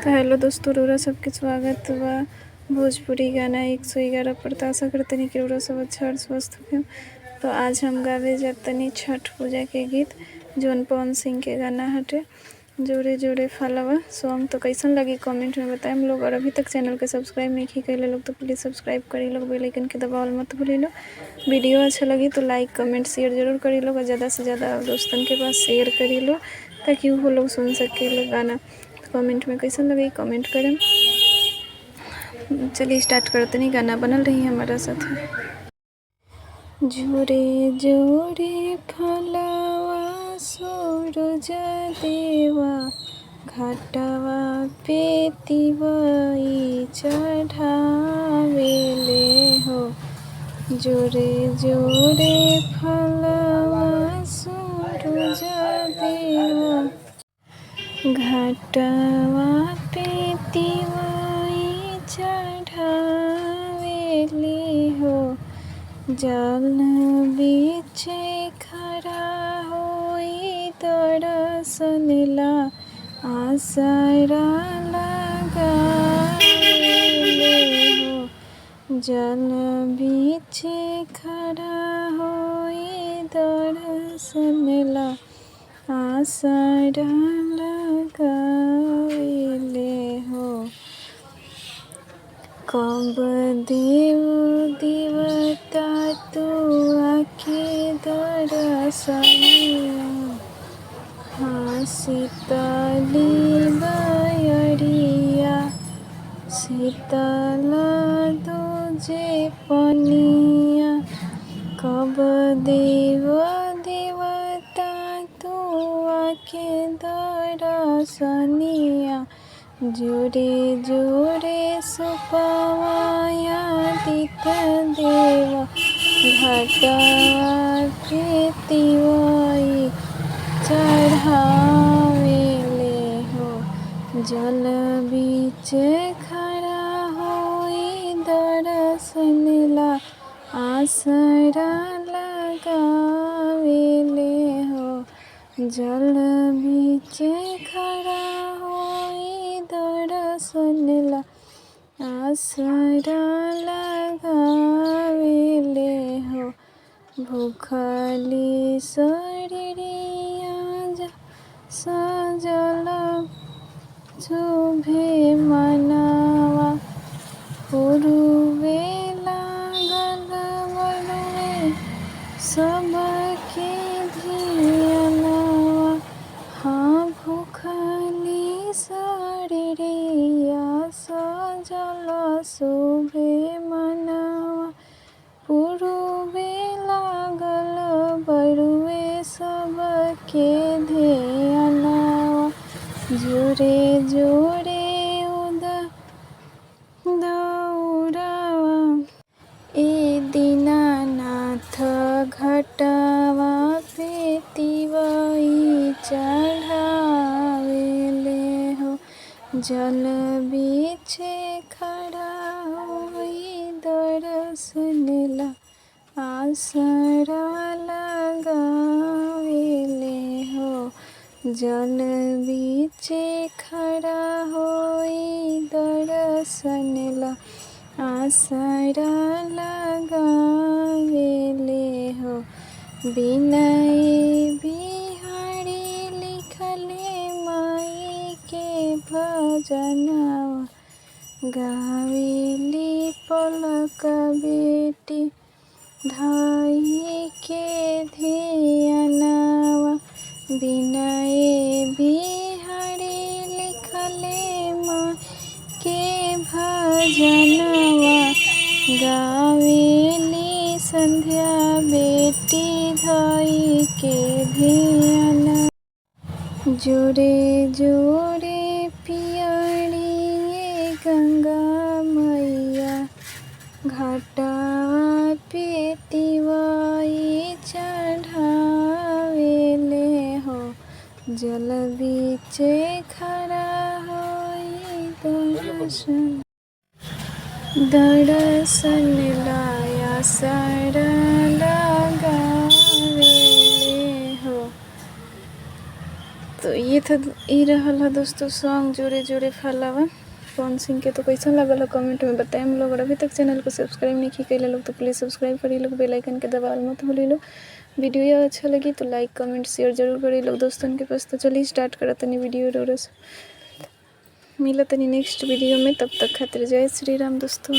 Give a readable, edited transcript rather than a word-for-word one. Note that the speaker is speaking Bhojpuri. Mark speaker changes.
Speaker 1: तो हेलो दोस्तों, रउरा सबके स्वागत बा भोजपुरी गाना 111 पर। तो आशा करतनी कि रउरा सब अच्छा और स्वस्थ हो। तो आज हम गावे जातनी छठ पूजा के गीत, जौन पवन सिंह के गाना हटे जोड़े जोड़े फलवा सॉन्ग। तो कैसन लगी कमेंट में बताएं लोग। और अभी तक चैनल के सब्सक्राइब नहीं कैले लोग तो प्लीज़ सब्सक्राइब करी लोग, बेल आइकन के दबावल मत भूली लो। वीडियो अच्छा लगी तो लाइक कमेंट शेयर जरूर करी लोग, और ज़्यादा से ज़्यादा दोस्तन के पास शेयर करी लो ताकि वो लोग सुन सके लोग गाना। कमेंट में कैसन लगे कमेंट करें। चलिए स्टार्ट करते नहीं, गाना बनल रही हमारा साथ। जोरे जोरे फलवा सूरज देवा, घाटवा पे तिवई चढ़ावेले हो। जोरे जोरे फलवा सूरज देवा, घाटवा पे तिवई चढ़ावेले हो। जल बीचे खड़ा होई दर्शनला, आसरा लगावेले हो। जल बीचे खड़ा होई दर्शनला, आसरा लगावेले हो। कब देव देवता तू आके दर्शनिया, हाँ शीतली बयरिया, शीतल दूजे पनिया। कब देव देवता तू आके दर्शनिया, जोरे जोरे सुपवाया दित देवा, घाटवा पे तिवई चढ़ावेले हो। जल बीच खड़ा होई दर्शनला, आसरा लगावेले हो। जल बीच खड़ा होई दर्शनला, आसरा लगावेले हो। भूखली शरीरिया सजल शुभे मनवा, पुरुवे लागल बरुए सबके धियनवा। हाँ भूखली शरीरिया सजल शुभे मनवा, पुरुवे लागल बरुए सबके धियनवा। जोरे जोरे दौड़वा ए दीनानाथ, घाटवा पे तिवई चढ़ावेले हो। जल बीचे खड़ा होई दर्शनला, आसरा लगावेले हो। जल बीचे खड़ा होई दर्शनला, आसरा लगावेले हो। विनय बिहारी लिखले माई के भजनवा, गावेली पलक बेटी धाई के धियनवा। विनय बिहारी लिखले माई के भजनवा, गावेली संध्या बेटी धाई के धियनवा। जोरे जोरे पियरिए गंगा मैया, घाटवा पे तिवई चढ़ावेले हो। जल बीचे खड़ा होई दर्शनला, आसरा लगावेले हो। तो ये रहल है दोस्तों सॉन्ग जोड़े जोड़े फलावा पवन सिंह के। तो कैसा लगल है कमेंट में बताएं हम लोग। और अभी तक चैनल को सब्सक्राइब नहीं किए लोग तो प्लीज़ सब्सक्राइब करिए लोग, बेल आइकन के दबाल मत भूलिए लोग। वीडियो अच्छा लगी तो लाइक कमेंट शेयर जरूर करिए लोग दोस्तों के पास। तो चलिए स्टार्ट करा तनी वीडियो रोरस मिला तनी नेक्स्ट वीडियो में, तब तक खातिर जय श्री राम दोस्तों।